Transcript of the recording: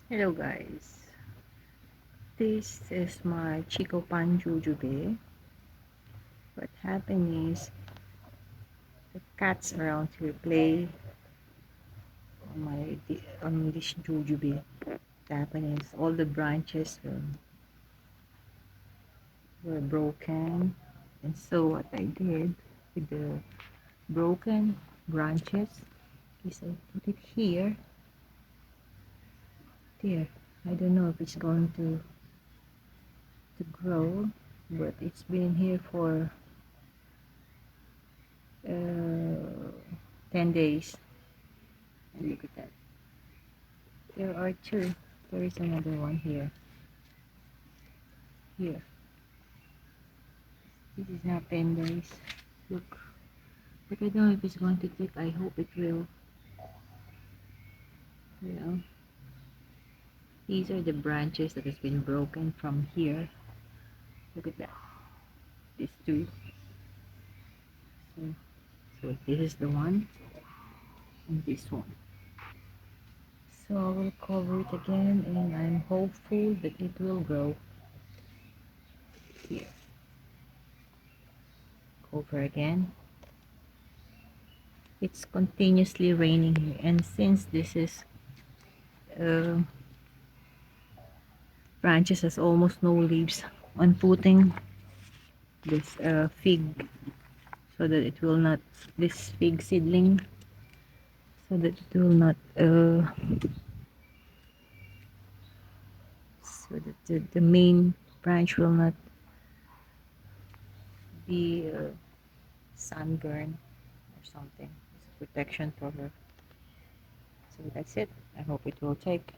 Hello guys, this is my Chico Pan jujube. What happened is the cats around here play on this jujube. What happened is all the branches were broken, and so what I did with the broken branches is I put it here. There, I don't know if it's going to grow, but it's been here for uh, 10 days. And look at that. There are two. There is another one here. Here. This is now 10 days. Look. But I don't know if it's going to take. I hope it will. You know. These are the branches that has been broken from here. Look at that. These two. So, so this is the one. And this one. So I will cover it again, and I'm hopeful that it will grow. Here. Cover again. It's continuously raining here, and since this is uh, branches has almost no leaves, on putting this fig so that it will not, this fig seedling, so that it will not so that the main branch will not be sunburn or something. It's a protection for her. So that's it. I hope it will take.